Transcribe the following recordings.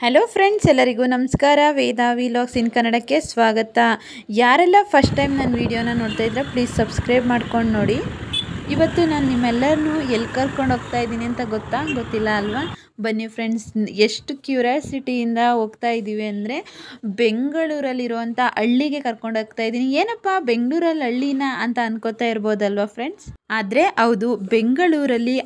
Hello friends, ಎಲ್ಲರಿಗೂ ನಮಸ್ಕಾರ. ವೇದಾ vlogs ಇನ್ ಕನ್ನಡಕ್ಕೆ ಸ್ವಾಗತ. ಯಾರೆಲ್ಲ ಫಸ್ಟ್ ಟೈಮ್ ನನ್ನ ವೀಡಿಯೋನ ನೋಡ್ತಾ ಇದ್ರೆ ಪ್ಲೀಸ್ ಸಬ್ಸ್ಕ್ರೈಬ್ ಮಾಡ್ಕೊಂಡು ನೋಡಿ. ಇವತ್ತು ನಾನು ನಿಮ್ಮೆಲ್ಲರನ್ನೂ ಎಲ್ಲಿ ಕರ್ಕೊಂಡು ಹೋಗ್ತಾ ಇದ್ದೀನಿ ಅಂತ ಗೊತ್ತಿಲ್ಲ ಅಲ್ವಾ? ಬನ್ನಿ ಫ್ರೆಂಡ್ಸ್, ಎಷ್ಟು ಕ್ಯೂರಿಯಾಸಿಟಿಯಿಂದ ಹೋಗ್ತಾ ಇದ್ದೀವಿ ಅಂದರೆ ಬೆಂಗಳೂರಲ್ಲಿರುವಂಥ ಹಳ್ಳಿಗೆ ಕರ್ಕೊಂಡು ಹೋಗ್ತಾ ಇದ್ದೀನಿ. ಏನಪ್ಪ ಬೆಂಗಳೂರಲ್ಲಿ ಹಳ್ಳಿನ ಅಂತ ಅನ್ಕೋತಾ ಇರ್ಬೋದಲ್ವ ಫ್ರೆಂಡ್ಸ್? ಆದರೆ ಹೌದು, ಬೆಂಗಳೂರಲ್ಲಿ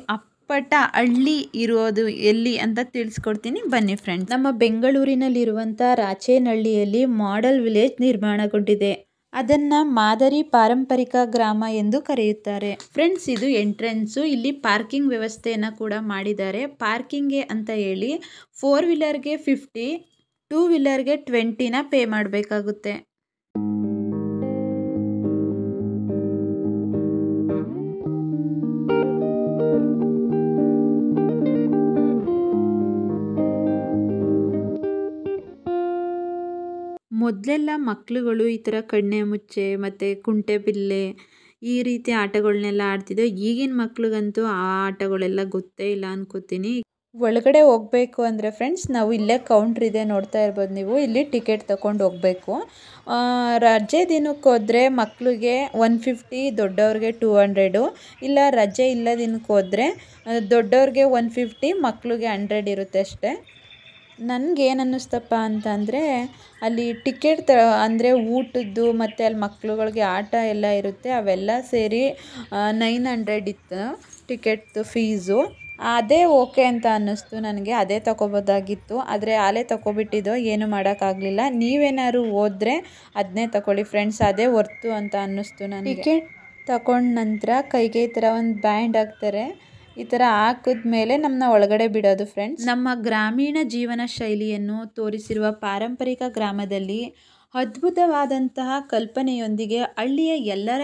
ಪಟ್ಟ ಹಳ್ಳಿ ಇರೋದು ಎಲ್ಲಿ ಅಂತ ತಿಳಿಸ್ಕೊಡ್ತೀನಿ ಬನ್ನಿ ಫ್ರೆಂಡ್ಸ್. ನಮ್ಮ ಬೆಂಗಳೂರಿನಲ್ಲಿರುವಂಥ ರಾಚೇನಹಳ್ಳಿಯಲ್ಲಿ ಮಾಡೆಲ್ ವಿಲೇಜ್ ನಿರ್ಮಾಣಗೊಂಡಿದೆ. ಅದನ್ನ ಮಾದರಿ ಪಾರಂಪರಿಕ ಗ್ರಾಮ ಎಂದು ಕರೆಯುತ್ತಾರೆ. ಫ್ರೆಂಡ್ಸ್, ಇದು ಎಂಟ್ರೆನ್ಸು. ಇಲ್ಲಿ ಪಾರ್ಕಿಂಗ್ ವ್ಯವಸ್ಥೆಯನ್ನು ಕೂಡ ಮಾಡಿದ್ದಾರೆ. ಪಾರ್ಕಿಂಗ್ಗೆ ಅಂತ ಹೇಳಿ 4 ವೀಲರ್ಗೆ 50, 2 ವೀಲರ್ಗೆ 20ನ ಪೇ ಮಾಡಬೇಕಾಗುತ್ತೆ. ಮೊದಲೆಲ್ಲ ಮಕ್ಕಳುಗಳು ಈ ಥರ ಕಣ್ಣೆ ಮುಚ್ಚೆ ಮತ್ತು ಕುಂಟೆ ಬಿಲ್ಲೆ ಈ ರೀತಿ ಆಟಗಳನ್ನೆಲ್ಲ ಆಡ್ತಿದ್ದೋ. ಈಗಿನ ಮಕ್ಳಿಗಂತೂ ಆ ಆಟಗಳೆಲ್ಲ ಗೊತ್ತೇ ಇಲ್ಲ ಅನ್ಕೋತೀನಿ. ಒಳಗಡೆ ಹೋಗಬೇಕು ಅಂದರೆ ಫ್ರೆಂಡ್ಸ್, ನಾವು ಇಲ್ಲೇ ಕೌಂಟ್ರ್ ಇದೆ, ನೋಡ್ತಾ ಇರ್ಬೋದು ನೀವು. ಇಲ್ಲಿ ಟಿಕೆಟ್ ತಗೊಂಡು ಹೋಗಬೇಕು. ರಜೆ ದಿನಕ್ಕೆ ಹೋದರೆ ಮಕ್ಕಳಿಗೆ 150, ದೊಡ್ಡವ್ರಿಗೆ 200. ಇಲ್ಲ ರಜೆ ಇಲ್ಲ ದಿನಕ್ಕೆ ಹೋದರೆ ದೊಡ್ಡವ್ರಿಗೆ 150, ಮಕ್ಕಳಿಗೆ 100 ಇರುತ್ತೆ ಅಷ್ಟೇ. ನನಗೇನು ಅನ್ನಿಸ್ತಪ್ಪ ಅಂತಂದರೆ ಅಲ್ಲಿ ಟಿಕೆಟ್ ಅಂದರೆ ಊಟದ್ದು ಮತ್ತು ಅಲ್ಲಿ ಮಕ್ಳುಗಳಿಗೆ ಆಟ ಎಲ್ಲ ಇರುತ್ತೆ, ಅವೆಲ್ಲ ಸೇರಿ 900 ಇತ್ತು ಟಿಕೆಟ್ದು ಫೀಸು. ಅದೇ ಓಕೆ ಅಂತ ಅನ್ನಿಸ್ತು ನನಗೆ. ಅದೇ ತಗೋಬೋದಾಗಿತ್ತು, ಆದರೆ ಆಲೇ ತಗೊಬಿಟ್ಟಿದ್ದೋ, ಏನು ಮಾಡೋಕ್ಕಾಗಲಿಲ್ಲ. ನೀವೇನಾದ್ರು ಹೋದರೆ ಅದನ್ನೇ ತಗೊಳ್ಳಿ ಫ್ರೆಂಡ್ಸ್, ಅದೇ ವರ್ತು ಅಂತ ಅನ್ನಿಸ್ತು ನನಗೆ. ಟಿಕೆಟ್ ತಗೊಂಡ ನಂತರ ಕೈಗೆ ಈ ಥರ ಒಂದು ಬ್ಯಾಂಡ್ ಹಾಕ್ತಾರೆ. ಈ ಥರ ಹಾಕಿದ್ಮೇಲೆ ನಮ್ಮನ್ನ ಒಳಗಡೆ ಬಿಡೋದು ಫ್ರೆಂಡ್ಸ್. ನಮ್ಮ ಗ್ರಾಮೀಣ ಜೀವನ ಶೈಲಿಯನ್ನು ತೋರಿಸಿರುವ ಪಾರಂಪರಿಕ ಗ್ರಾಮದಲ್ಲಿ ಅದ್ಭುತವಾದಂತಹ ಕಲ್ಪನೆಯೊಂದಿಗೆ ಹಳ್ಳಿಯ ಎಲ್ಲರ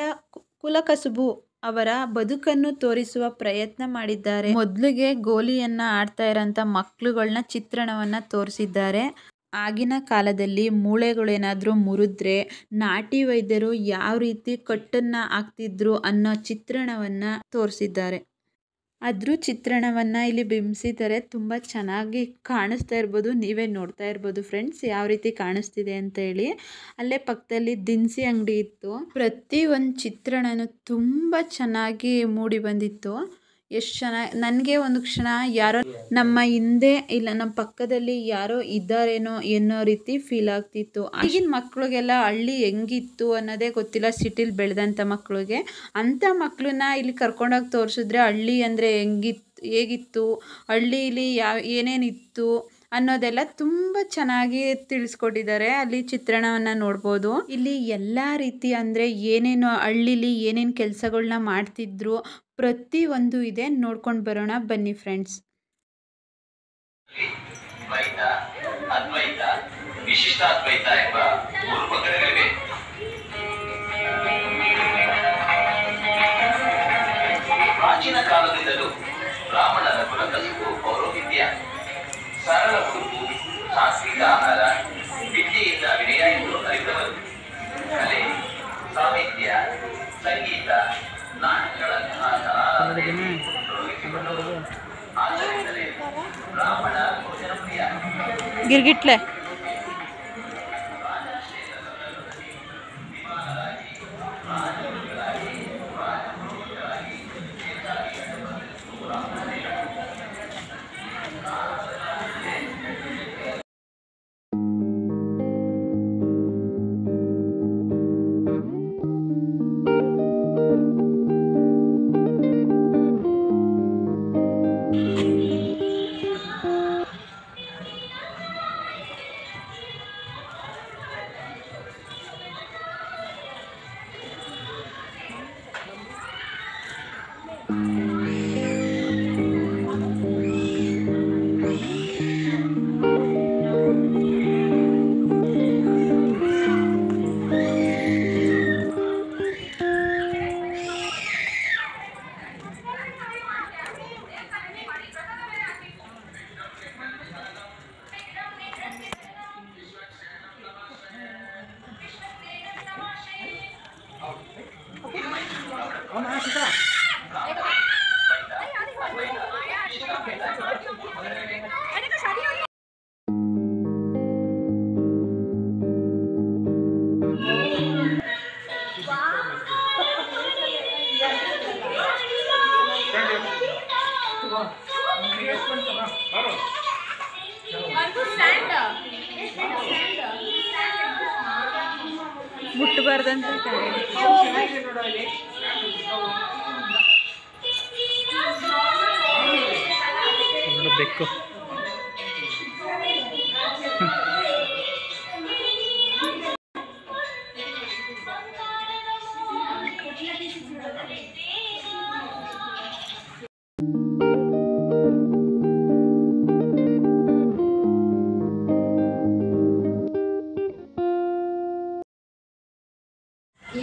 ಕುಲಕಸುಬು ಅವರ ಬದುಕನ್ನು ತೋರಿಸುವ ಪ್ರಯತ್ನ ಮಾಡಿದ್ದಾರೆ. ಮೊದಲಿಗೆ ಗೋಲಿಯನ್ನು ಆಡ್ತಾ ಇರೋಂಥ ಮಕ್ಕಳುಗಳನ್ನ ಚಿತ್ರಣವನ್ನು ತೋರಿಸಿದ್ದಾರೆ. ಆಗಿನ ಕಾಲದಲ್ಲಿ ಮೂಳೆಗಳೇನಾದರೂ ಮುರಿದ್ರೆ ನಾಟಿ ವೈದ್ಯರು ಯಾವ ರೀತಿ ಕಟ್ಟನ್ನು ಹಾಕ್ತಿದ್ರು ಅನ್ನೋ ಚಿತ್ರಣವನ್ನು ತೋರಿಸಿದ್ದಾರೆ. ಅದ್ರ ಚಿತ್ರಣವನ್ನು ಇಲ್ಲಿ ಬಿಂಬಿಸಿದ್ದಾರೆ. ತುಂಬ ಚೆನ್ನಾಗಿ ಕಾಣಿಸ್ತಾ ಇರ್ಬೋದು, ನೀವೇ ನೋಡ್ತಾ ಇರ್ಬೋದು ಫ್ರೆಂಡ್ಸ್ ಯಾವ ರೀತಿ ಕಾಣಿಸ್ತಿದೆ ಅಂತ ಹೇಳಿ. ಅಲ್ಲೇ ಪಕ್ಕದಲ್ಲಿ ದಿನಸಿ ಅಂಗಡಿ ಇತ್ತು. ಪ್ರತಿ ಒಂದು ಚಿತ್ರಣನೂ ತುಂಬ ಚೆನ್ನಾಗಿ ಮೂಡಿ ಬಂದಿತ್ತು. ಎಷ್ಟು ಚೆನ್ನಾಗಿ, ನನಗೆ ಒಂದು ಕ್ಷಣ ಯಾರೋ ನಮ್ಮ ಹಿಂದೆ ಇಲ್ಲ ನಮ್ಮ ಪಕ್ಕದಲ್ಲಿ ಯಾರೋ ಇದ್ದಾರೇನೋ ಎನ್ನೋ ರೀತಿ ಫೀಲ್ ಆಗ್ತಿತ್ತು. ಈಗಿನ ಮಕ್ಳಿಗೆಲ್ಲ ಹಳ್ಳಿ ಹೆಂಗಿತ್ತು ಅನ್ನೋದೇ ಗೊತ್ತಿಲ್ಲ, ಸಿಟಿಲಿ ಬೆಳೆದಂಥ ಮಕ್ಳಿಗೆ. ಅಂಥ ಮಕ್ಕಳನ್ನ ಇಲ್ಲಿ ಕರ್ಕೊಂಡೋಗಿ ತೋರಿಸಿದ್ರೆ ಹಳ್ಳಿ ಅಂದರೆ ಹೇಗಿತ್ತು, ಹಳ್ಳೀಲಿ ಏನೇನಿತ್ತು ಅನ್ನೋದೆಲ್ಲ ತುಂಬ ಚೆನ್ನಾಗಿ ತಿಳಿಸ್ಕೊಟ್ಟಿದ್ದಾರೆ. ಅಲ್ಲಿ ಚಿತ್ರಣವನ್ನು ನೋಡ್ಬೋದು. ಇಲ್ಲಿ ಎಲ್ಲ ರೀತಿ ಅಂದರೆ ಏನೇನು ಹಳ್ಳೀಲಿ ಏನೇನು ಕೆಲಸಗಳನ್ನ ಮಾಡ್ತಿದ್ರು ಪ್ರತಿಯೊಂದು ಇದೆ. ನೋಡ್ಕೊಂಡು ಬರೋಣ ಬನ್ನಿ ಫ್ರೆಂಡ್ಸ್. ವಿಶಿಷ್ಟಾದ್ವೈತ ಎಂಬ 3 ಪಂಗಡಗಳಿವೆ. ಪ್ರಾಚೀನ ಕಾಲದಿಂದಲೂ ಬ್ರಾಹ್ಮಣರ ಕುಲಕಸುಬು ಪೌರೋಹಿತ್ಯ. ಸರಳ ಬದುಕು, ಸಾತ್ವಿಕ ಆಹಾರ, ವಿದ್ಯೆಯಿಂದ ವಿನಯ ಎಂದು ಅರಿತವರು. ಕಲೆ, ಸಾಹಿತ್ಯ, ಸಂಗೀತ, ನಾಟಕಗಳಂತಹ ಕಲಾರಾಧನೆಯಲ್ಲಿ ತೊಡಗಿಸಿಕೊಂಡವರು. ಆದ್ದರಿಂದಲೇ ಬ್ರಾಹ್ಮಣ ಜನಪ್ರಿಯ. ಗಿರ್ಗಿಟ್ಲೆ ಮುಟ್ಟಬಾರ್ದಂತ ಬೆಕ್ಕು.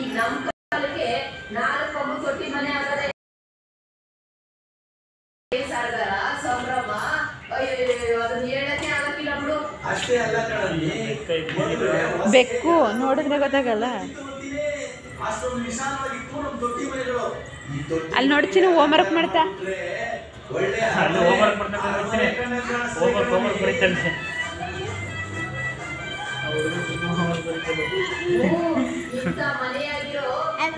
ಈಗ ನಮ್ಮ ಕಾಲಕ್ಕೆ 4 ತೊಟ್ಟಿ ಮನೆ ಆಗದೆ ಸರ್ದಾರ ಸಂಭ್ರಮ. ಅಯ್ಯೋ ಅದನ್ನ ಹೇಳಕ್ಕೆ ಆಗಕ್ಕಿಲ್ಲ ಬಿಡು. ಅಷ್ಟೇ ಅಲ್ಲ ಕಣಲ್ಲಿ ಬೆಕ್ಕು ನೋಡಿದ್ರೆ ಗೊತ್ತಾಗಲ್ಲ. ಅಷ್ಟೊಂದು ವಿಶಾಲವಾಗಿತ್ತು ನಮ್ಮ ತೊಟ್ಟಿ ಮನೆಗಳು. ಅಲ್ಲಿ ನೋಡ್ತೀನಿ ಹೋಮ್ವರ್ಕ್ ಮಾಡ್ತಾ ಒಳ್ಳೆ ಇಂಥ ಮನೆಯಾಗಿರೋ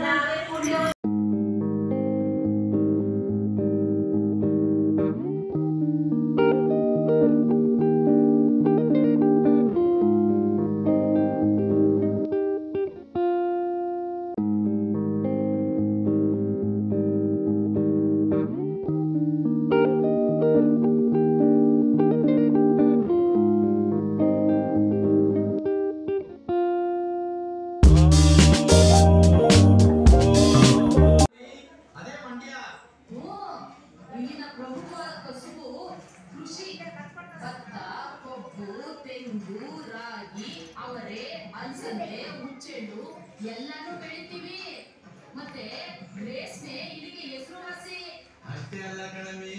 ನಾವೇ ಪುಣ್ಯ. ಇಲ್ಲಿನ ಪ್ರಮುಖವಾದ ಕಸುಬು ಕೃಷಿ. ಭತ್ತ, ಕಬ್ಬು, ತೆಂಗು, ರಾಗಿ, ಅವರೆ, ಅಲಸಂದೆ, ಹುಚ್ಚೆಳ್ಳು ಎಲ್ಲಾನು ಬೆಳಿತೀವಿ. ಮತ್ತೆ ರೇಷ್ಮೆ ಇಲ್ಲಿಗೆ ಹೆಸರುವಾಸಿ. ಅಷ್ಟೇ ಅಲ್ಲ ಕಣಮಿ,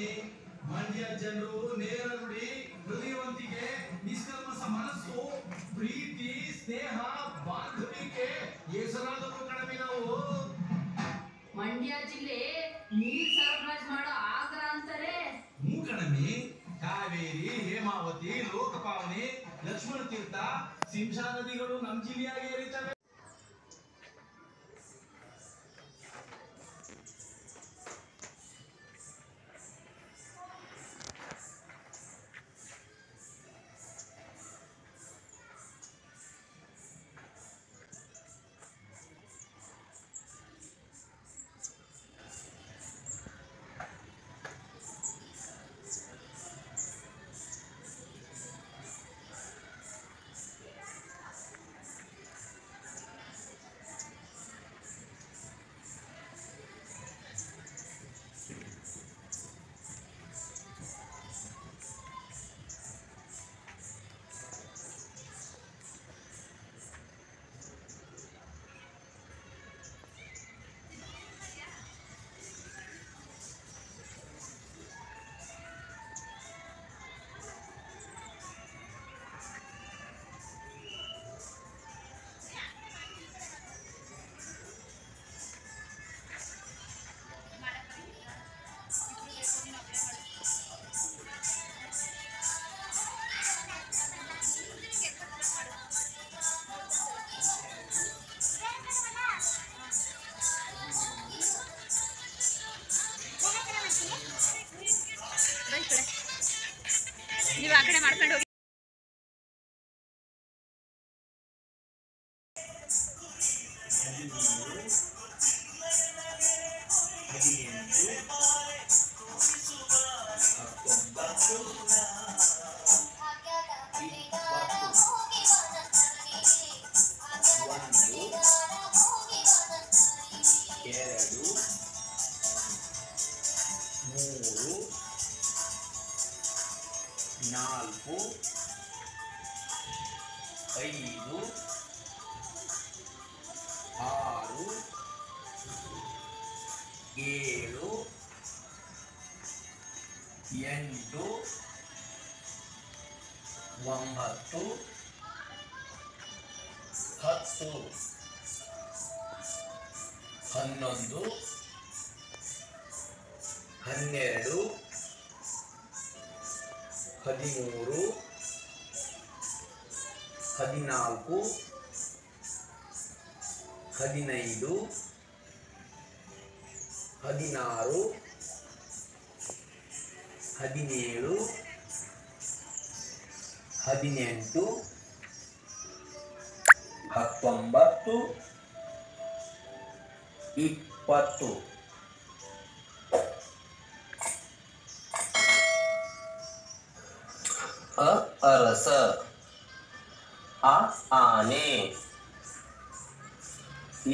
ಮಂಡ್ಯ ಜನರು ನೇರ ನುಡಿ, ಹೃದಯವಂತಿಕೆ, ನಿಷ್ಕಲ್ಮಶ ಮನಸ್ಸು, ಪ್ರೀತಿ, ಸ್ನೇಹ, ಬಾಂಧವ್ಯಕ್ಕೆ ಹೆಸರಾದವರು ಕಣಮಿ ನಾವು. ಮಂಡ್ಯ ಜಿಲ್ಲೆ ನೀರ್ ಸರಬರಾಜು ಮಾಡೋ ಆಗ್ರ ಅಂತಾರೆ. ಕಣಮಿ, ಕಾವೇರಿ, ಹೇಮಾವತಿ, ಲೋಕಪಾವನಿ, ಲಕ್ಷ್ಮಣ ತೀರ್ಥ, ಸಿಂಶಾ ನದಿಗಳು ನಮ್ಮ ಜಿಲ್ಲೆಯಾಗಿ ಹರಿತವೆ. ನೀವು ಆ ಕಡೆ ಮಾಡ್ಕೊಂಡು ಹೋಗಿ. ನಾಲ್ಕು, ಐದು, ಆರು, ಏಳು, ಎಂಟು, ಒಂಬತ್ತು, 10, 11, 12, 13, 14, 15, 16, 17, 18, 19 20 ಅರಸ ಆನೆ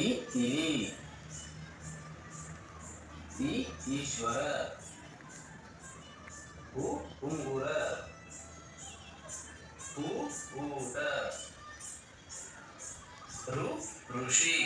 ಇಲಿ ಈಶ್ವರ ಉಂಗುರ ಊಟ ಋಷಿ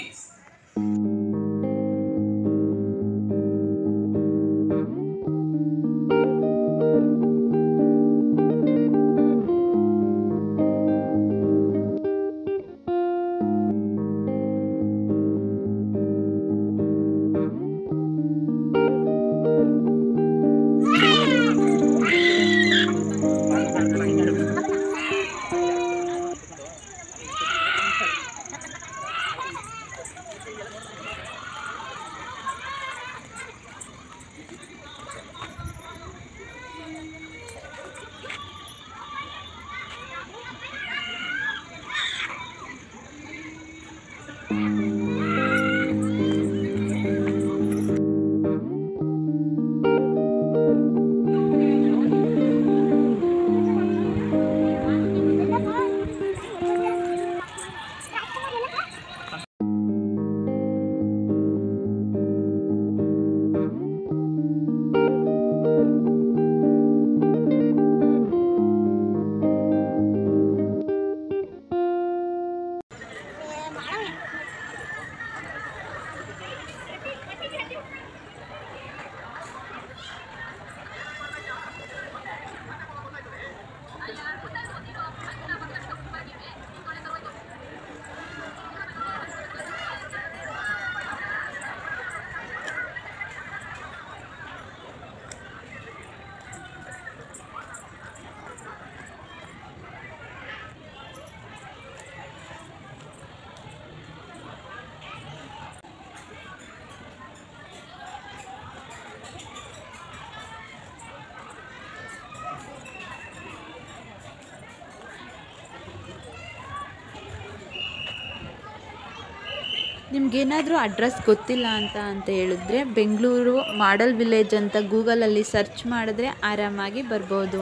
ನಿಮಗೇನಾದರೂ ಅಡ್ರೆಸ್ ಗೊತ್ತಿಲ್ಲ ಅಂತ ಹೇಳಿದ್ರೆ ಬೆಂಗಳೂರು ಮಾಡೆಲ್ ವಿಲೇಜ್ ಅಂತ ಗೂಗಲಲ್ಲಿ ಸರ್ಚ್ ಮಾಡಿದ್ರೆ ಆರಾಮಾಗಿ ಬರ್ಬೋದು.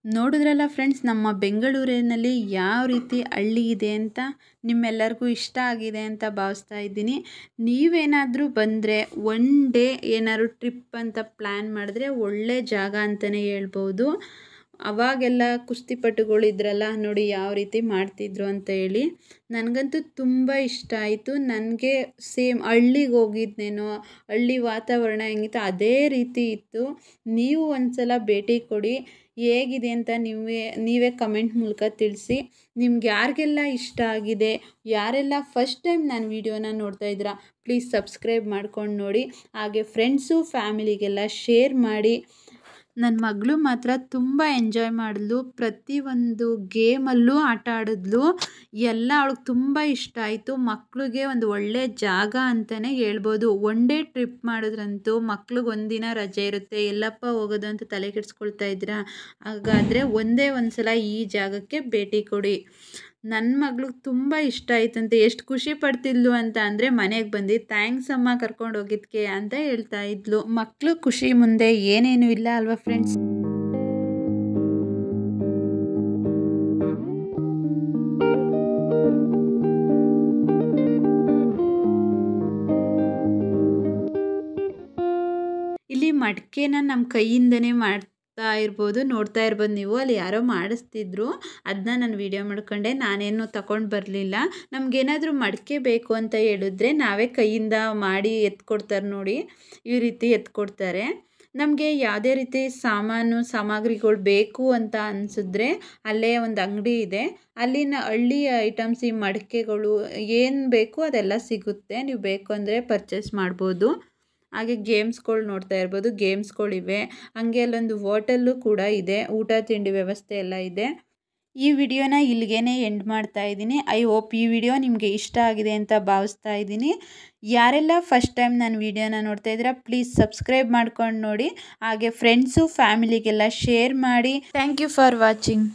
ನೋಡಿದ್ರಲ್ಲ ಫ್ರೆಂಡ್ಸ್, ನಮ್ಮ ಬೆಂಗಳೂರಿನಲ್ಲಿ ಯಾವ ರೀತಿ ಹಳ್ಳಿ ಇದೆ ಅಂತ ನಿಮ್ಮೆಲ್ಲರಿಗೂ ಇಷ್ಟ ಆಗಿದೆ ಅಂತ ಭಾವಿಸ್ತಾ ಇದ್ದೀನಿ. ನೀವೇನಾದರೂ ಬಂದರೆ ಒನ್ ಡೇ ಏನಾದ್ರು ಟ್ರಿಪ್ ಅಂತ ಪ್ಲ್ಯಾನ್ ಮಾಡಿದ್ರೆ ಒಳ್ಳೆ ಜಾಗ ಅಂತಲೇ ಹೇಳ್ಬೋದು. ಅವಾಗೆಲ್ಲ ಕುಸ್ತಿಪಟುಗಳಿದ್ರಲ್ಲ, ನೋಡಿ ಯಾವ ರೀತಿ ಮಾಡ್ತಿದ್ರು ಅಂತ ಹೇಳಿ. ನನಗಂತೂ ತುಂಬ ಇಷ್ಟ ಆಯಿತು. ನನಗೆ ಸೇಮ್ ಹಳ್ಳಿಗೆ ಹೋಗಿದ್ನೇನೋ, ಹಳ್ಳಿ ವಾತಾವರಣ ಹೆಂಗಿತ್ತು ಅದೇ ರೀತಿ ಇತ್ತು. ನೀವು ಒಂದು ಸಲ ಭೇಟಿ ಕೊಡಿ, ಹೇಗಿದೆ ಅಂತ ನೀವೇ ಕಮೆಂಟ್ ಮೂಲಕ ತಿಳಿಸಿ. ನಿಮ್ಗೆ ಯಾರಿಗೆಲ್ಲ ಇಷ್ಟ ಆಗಿದೆ, ಯಾರೆಲ್ಲ ಫಸ್ಟ್ ಟೈಮ್ ನಾನು ವೀಡಿಯೋನ ನೋಡ್ತಾ ಇದ್ದೀರಾ, ಪ್ಲೀಸ್ ಸಬ್ಸ್ಕ್ರೈಬ್ ಮಾಡ್ಕೊಂಡು ನೋಡಿ. ಹಾಗೆ ಫ್ರೆಂಡ್ಸು ಫ್ಯಾಮಿಲಿಗೆಲ್ಲ ಶೇರ್ ಮಾಡಿ. ನನ್ನ ಮಗಳು ಮಾತ್ರ ತುಂಬ ಎಂಜಾಯ್ ಮಾಡಿದ್ಲು. ಪ್ರತಿಯೊಂದು ಗೇಮಲ್ಲೂ ಆಟ ಆಡಿದ್ಲು. ಎಲ್ಲ ಅವಳಿಗೆ ತುಂಬ ಇಷ್ಟ ಆಯಿತು. ಮಕ್ಕಳಿಗೆ ಒಂದು ಒಳ್ಳೆ ಜಾಗ ಅಂತಲೇ ಹೇಳ್ಬೋದು. ಒನ್ ಡೇ ಟ್ರಿಪ್ ಮಾಡಿದ್ರಂತೂ ಮಕ್ಳಿಗೆ ಒಂದಿನ ರಜೆ ಇರುತ್ತೆ, ಎಲ್ಲಪ್ಪ ಹೋಗೋದು ಅಂತ ತಲೆ ಕೆಡಿಸ್ಕೊಳ್ತಾ ಇದ್ದೀರಾ? ಹಾಗಾದರೆ ಒಂದೇ ಒಂದು ಸಲ ಈ ಜಾಗಕ್ಕೆ ಭೇಟಿ ಕೊಡಿ. ನನ್ನ ಮಗಳಿಗೆ ತುಂಬ ಇಷ್ಟ ಆಯ್ತಂತೆ. ಎಷ್ಟು ಖುಷಿ ಪಡ್ತಿದ್ಲು ಅಂತ ಅಂದರೆ ಮನೆಗೆ ಬಂದು ಥ್ಯಾಂಕ್ಸ್ ಅಮ್ಮ ಕರ್ಕೊಂಡು ಹೋಗಿದ್ದಕ್ಕೆ ಅಂತ ಹೇಳ್ತಾ ಇದ್ಲು. ಮಕ್ಕಳು ಖುಷಿ ಮುಂದೆ ಏನೇನು ಇಲ್ಲ ಅಲ್ವಾ ಫ್ರೆಂಡ್ಸ್? ಇಲ್ಲಿ ಮಡಿಕೆನ ನಮ್ಮ ಕೈಯಿಂದನೇ ಇರ್ಬೋದು, ನೋಡ್ತಾ ಇರ್ಬೋದು ನೀವು. ಅಲ್ಲಿ ಯಾರೋ ಮಾಡಿಸ್ತಿದ್ರು, ಅದನ್ನ ನಾನು ವಿಡಿಯೋ ಮಾಡ್ಕೊಂಡೆ. ನಾನೇನು ತಗೊಂಡು ಬರಲಿಲ್ಲ. ನಮಗೇನಾದರೂ ಮಡಿಕೆ ಬೇಕು ಅಂತ ಹೇಳಿದ್ರೆ ನಾವೇ ಕೈಯಿಂದ ಮಾಡಿ ಎತ್ಕೊಡ್ತಾರೆ ನೋಡಿ, ಈ ರೀತಿ ಎತ್ಕೊಡ್ತಾರೆ. ನಮಗೆ ಯಾವುದೇ ರೀತಿ ಸಾಮಗ್ರಿಗಳು ಬೇಕು ಅಂತ ಅನಿಸಿದ್ರೆ ಅಲ್ಲೇ ಒಂದು ಅಂಗಡಿ ಇದೆ, ಅಲ್ಲಿನ ಹಳ್ಳಿ ಐಟಮ್ಸ್, ಈ ಮಡಿಕೆಗಳು ಏನು ಬೇಕು ಅದೆಲ್ಲ ಸಿಗುತ್ತೆ. ನೀವು ಬೇಕು ಅಂದರೆ ಪರ್ಚೇಸ್ ಮಾಡ್ಬೋದು. ಹಾಗೆ ಗೇಮ್ಸ್ಗಳು ನೋಡ್ತಾ ಇರ್ಬೋದು, ಗೇಮ್ಸ್ಗಳಿವೆ. ಹಾಗೆ ಅಲ್ಲೊಂದು ಹೋಟೆಲ್ಲು ಕೂಡ ಇದೆ, ಊಟ ತಿಂಡಿ ವ್ಯವಸ್ಥೆ ಎಲ್ಲ ಇದೆ. ಈ ವಿಡಿಯೋನ ಇಲ್ಲಿಗೇನೆ ಎಂಡ್ ಮಾಡ್ತಾ ಇದ್ದೀನಿ. ಐ ಹೋಪ್ ಈ ವಿಡಿಯೋ ನಿಮಗೆ ಇಷ್ಟ ಆಗಿದೆ ಅಂತ ಭಾವಿಸ್ತಾ ಇದ್ದೀನಿ. ಯಾರೆಲ್ಲ ಫಸ್ಟ್ ಟೈಮ್ ನಾನು ವಿಡಿಯೋನ ನೋಡ್ತಾ ಇದ್ದೀರಾ, ಪ್ಲೀಸ್ ಸಬ್ಸ್ಕ್ರೈಬ್ ಮಾಡ್ಕೊಂಡು ನೋಡಿ. ಹಾಗೆ ಫ್ರೆಂಡ್ಸು ಫ್ಯಾಮಿಲಿಗೆಲ್ಲ ಶೇರ್ ಮಾಡಿ. Thank you for watching.